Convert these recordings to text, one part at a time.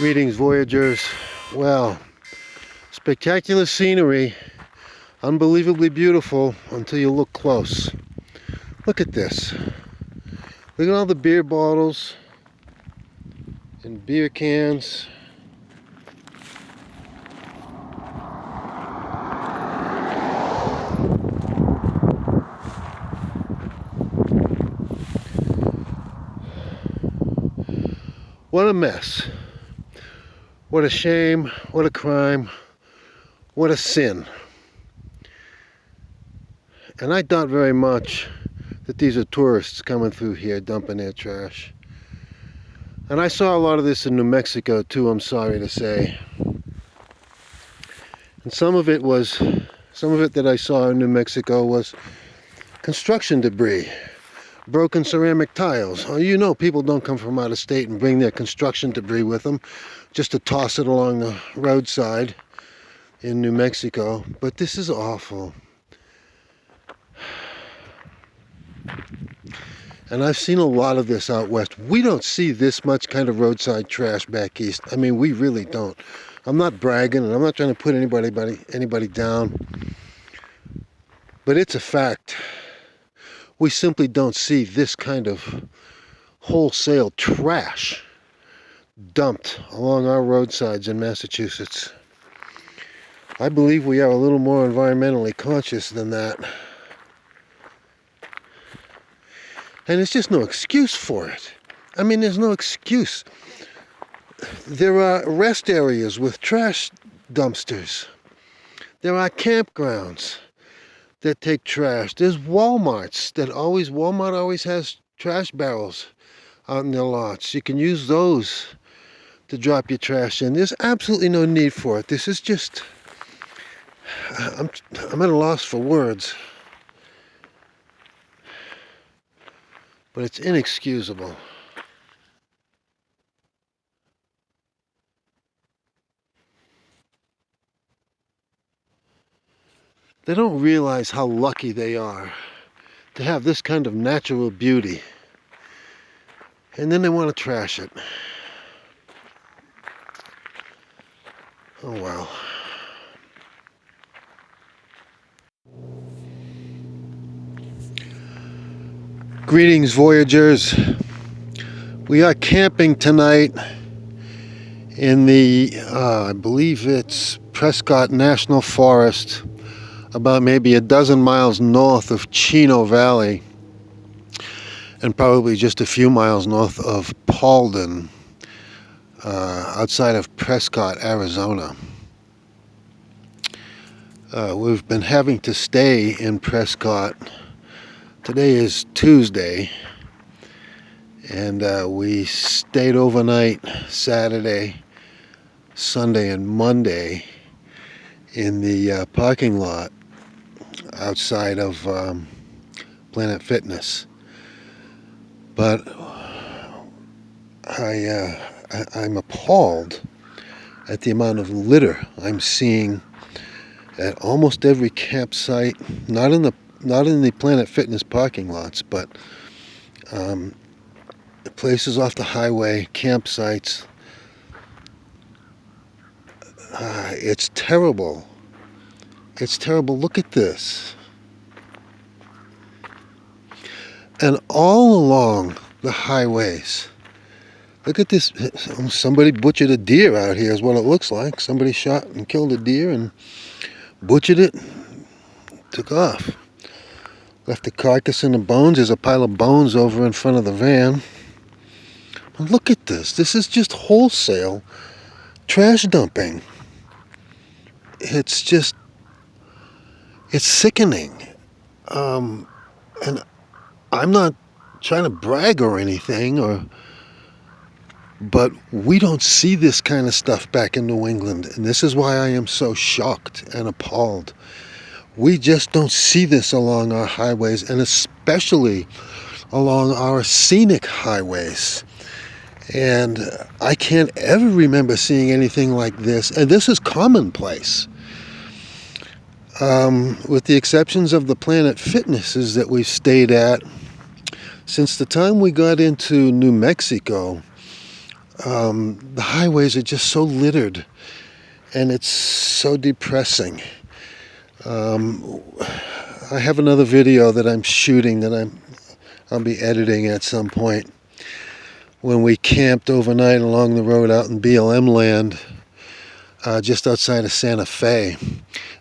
Greetings, Voyagers. Well, spectacular scenery, unbelievably beautiful until you look close. Look at this. Look at all the beer bottles and beer cans. What a mess. What a shame. What a crime. What a sin. And I doubt very much that these are tourists coming through here dumping their trash. And I saw a lot of this in New Mexico too, I'm sorry to say. And some of it that I saw in New Mexico was construction debris, broken ceramic tiles. Oh, you know, people don't come from out of state and bring their construction debris with them just to toss it along the roadside in New Mexico. But this is awful. And I've seen a lot of this out west. We don't see this much kind of roadside trash back east. I mean, we really don't. I'm not bragging, and I'm not trying to put anybody down. But it's a fact. We simply don't see this kind of wholesale trash dumped along our roadsides in Massachusetts. I believe we are a little more environmentally conscious than that. And there's just no excuse for it. I mean, there's no excuse. There are rest areas with trash dumpsters. There are campgrounds that take trash. There's Walmarts Walmart always has trash barrels out in their lots. You can use those to drop your trash in. There's absolutely no need for it. This is just, I'm at a loss for words. But it's inexcusable. They don't realize how lucky they are to have this kind of natural beauty. And then they want to trash it. Oh well. Greetings, Voyagers. We are camping tonight in the, I believe it's Prescott National Forest, about maybe a dozen miles north of Chino Valley, and probably just a few miles north of Paulden, outside of Prescott, Arizona. We've been having to stay in Prescott. Today is Tuesday, and we stayed overnight Saturday, Sunday, and Monday in the parking lot outside of Planet Fitness. But I'm appalled at the amount of litter I'm seeing at almost every campsite, not in the Planet Fitness parking lots, but places off the highway, campsites. It's terrible. It's terrible. Look at this. And all along the highways, look at this. Somebody butchered a deer out here is what it looks like. Somebody shot and killed a deer and butchered it, took off. Left the carcass and the bones. There's a pile of bones over in front of the van. And look at this. This is just wholesale trash dumping. It's sickening. And I'm not trying to brag or anything, but we don't see this kind of stuff back in New England. And this is why I am so shocked and appalled. We just don't see this along our highways, and especially along our scenic highways. And I can't ever remember seeing anything like this. And this is commonplace. With the exceptions of the Planet Fitnesses that we've stayed at. Since the time we got into New Mexico, The highways are just so littered, and it's so depressing. I have another video that I'm shooting that I'll be editing at some point, when we camped overnight along the road out in BLM land, just outside of Santa Fe.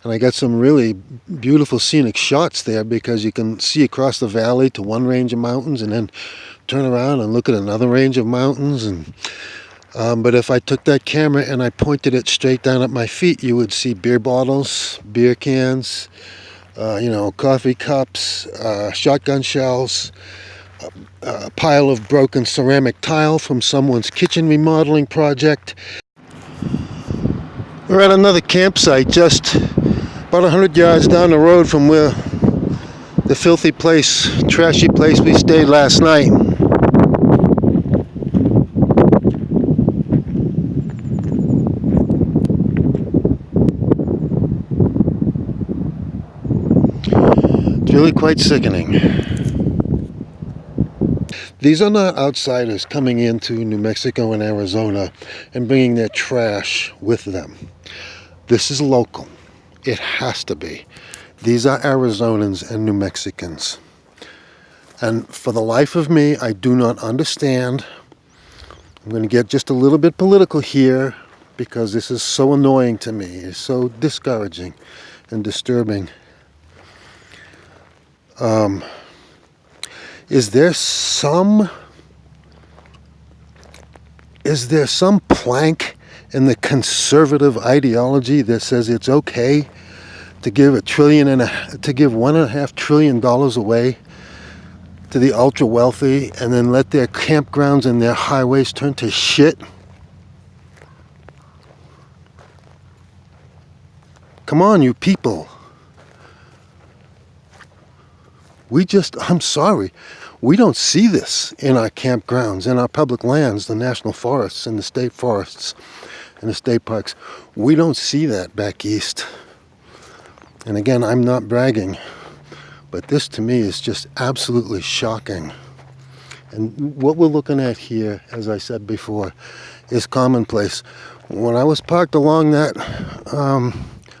And I got some really beautiful scenic shots there, because you can see across the valley to one range of mountains and then turn around and look at another range of mountains. And but if I took that camera and I pointed it straight down at my feet, you would see beer bottles, beer cans, coffee cups, shotgun shells, a pile of broken ceramic tile from someone's kitchen remodeling project. We're at another campsite just about 100 yards down the road from where the filthy place, trashy place we stayed last night. It's really quite sickening. These are not outsiders coming into New Mexico and Arizona and bringing their trash with them. This is local. It has to be. These are Arizonans and New Mexicans. And for the life of me, I do not understand. I'm going to get just a little bit political here, because this is so annoying to me. It's so discouraging and disturbing. Is there some plank in the conservative ideology that says it's okay to give $1.5 trillion away to the ultra wealthy, and then let their campgrounds and their highways turn to shit? Come on, you people. I'm sorry, we don't see this in our campgrounds, in our public lands, the national forests and the state forests and the state parks. We don't see that back east. And again, I'm not bragging, but this to me is just absolutely shocking. And what we're looking at here, as I said before, is commonplace. When I was parked along that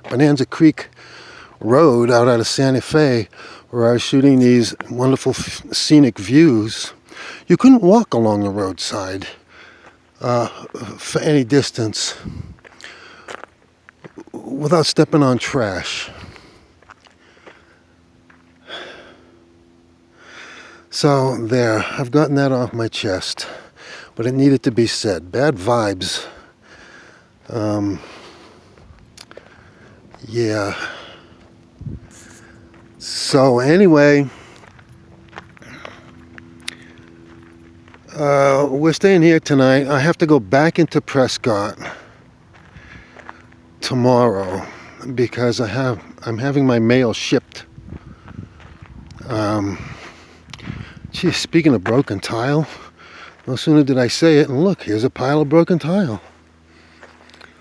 Bonanza Creek road out of Santa Fe, where I was shooting these wonderful scenic views, you couldn't walk along the roadside for any distance without stepping on trash. So there, I've gotten that off my chest, but it needed to be said. Bad vibes. Yeah. So anyway, we're staying here tonight. I have to go back into Prescott tomorrow, because I'm having my mail shipped. Geez, speaking of broken tile, no sooner did I say it, and look, here's a pile of broken tile.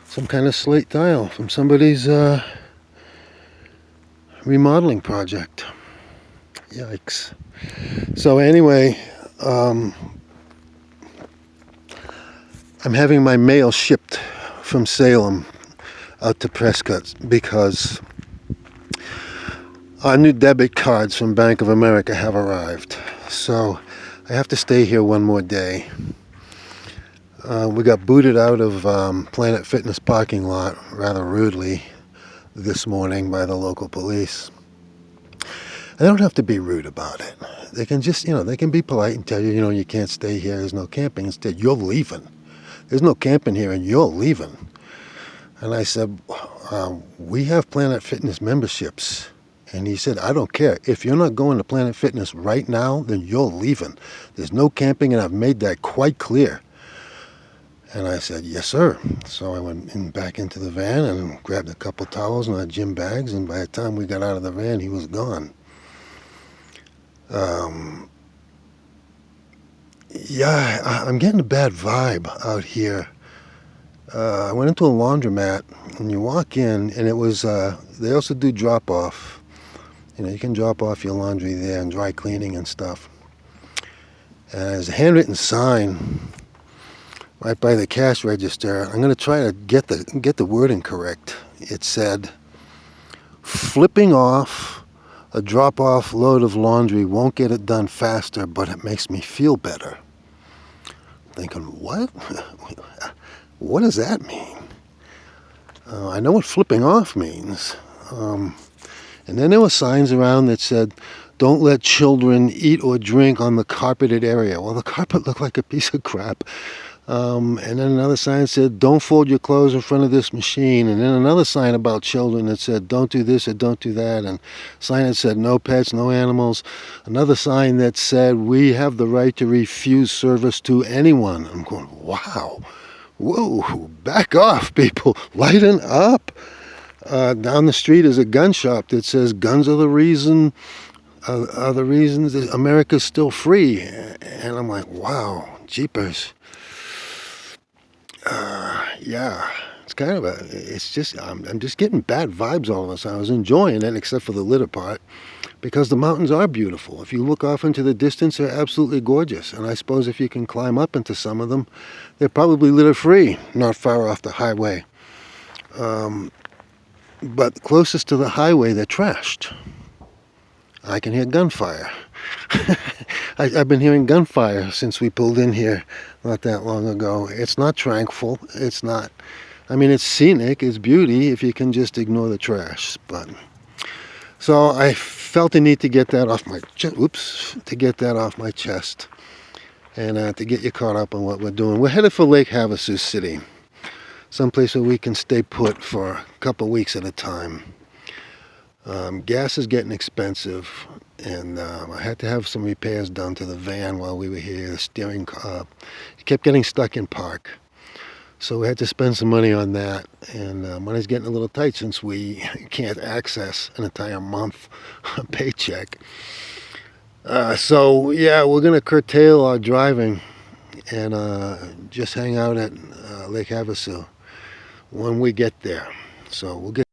Some kind of slate tile from somebody's remodeling project. Yikes. So anyway, I'm having my mail shipped from Salem out to Prescott, because our new debit cards from Bank of America have arrived. So I have to stay here one more day. We got booted out of Planet Fitness parking lot rather rudely this morning by the local police. They don't have to be rude about it. They can just, they can be polite and tell you, you can't stay here, there's no camping. Instead, you're leaving. There's no camping here and you're leaving. And I said, we have Planet Fitness memberships. And he said, I don't care. If you're not going to Planet Fitness right now, then you're leaving. There's no camping, and I've made that quite clear. And I said, yes, sir. So I went back into the van and grabbed a couple towels and our gym bags, and by the time we got out of the van, he was gone. Yeah, I'm getting a bad vibe out here. I went into a laundromat, and you walk in, and it was, they also do drop-off. You can drop off your laundry there and dry cleaning and stuff. And there's a handwritten sign right by the cash register. I'm going to try to get the wording correct. It said, flipping off a drop-off load of laundry won't get it done faster, but it makes me feel better. Thinking, what? What does that mean? I know what flipping off means. And then there were signs around that said, don't let children eat or drink on the carpeted area. Well, the carpet looked like a piece of crap. And then another sign said, don't fold your clothes in front of this machine. And then another sign about children that said, don't do this or don't do that. And a sign that said, no pets, no animals. Another sign that said, we have the right to refuse service to anyone. I'm going, wow. Whoa, back off, people. Lighten up. Down the street is a gun shop that says, guns are the reasons that America's still free. And I'm like, wow, jeepers. Yeah, it's kind of I'm just getting bad vibes all of a sudden. I was enjoying it, except for the litter part, because the mountains are beautiful. If you look off into the distance, they're absolutely gorgeous. And I suppose if you can climb up into some of them, they're probably litter free, not far off the highway. But closest to the highway, they're trashed. I can hear gunfire. I've been hearing gunfire since we pulled in here not that long ago. It's not tranquil. It's not. I mean, it's scenic. It's beauty if you can just ignore the trash. But so I felt the need to get that off my chest, and to get you caught up on what we're doing. We're headed for Lake Havasu City, someplace where we can stay put for a couple weeks at a time. Gas is getting expensive, and I had to have some repairs done to the van while we were here. The steering it kept getting stuck in park, so we had to spend some money on that, and money's getting a little tight since we can't access an entire month paycheck. So yeah, we're going to curtail our driving and just hang out at Lake Havasu when we get there. So we'll get.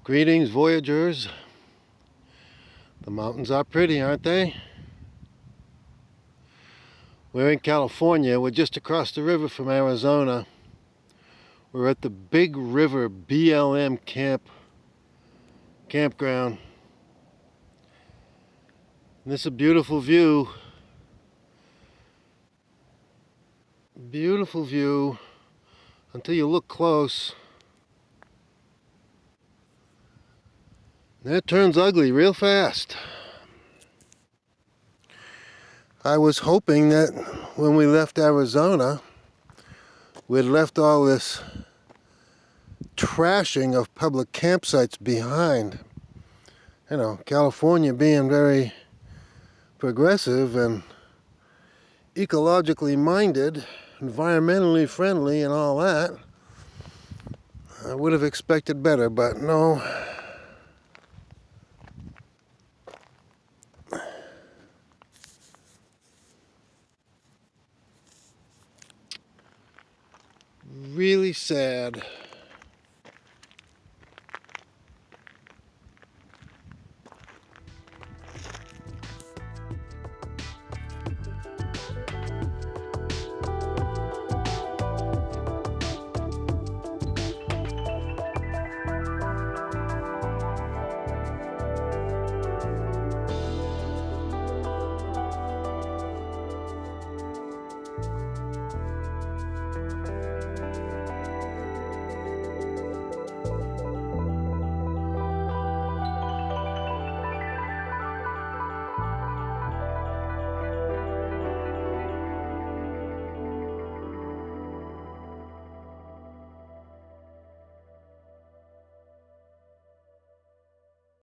Greetings, voyagers. The mountains are pretty, aren't they? We're in California. We're just across the river from Arizona. We're at the Big River BLM campground. And this is a beautiful view. Beautiful view until you look close. And it turns ugly real fast. I was hoping that when we left Arizona, we'd left all this trashing of public campsites behind. You know, California being very progressive and ecologically minded, environmentally friendly and all that. I would have expected better, but no. Really sad.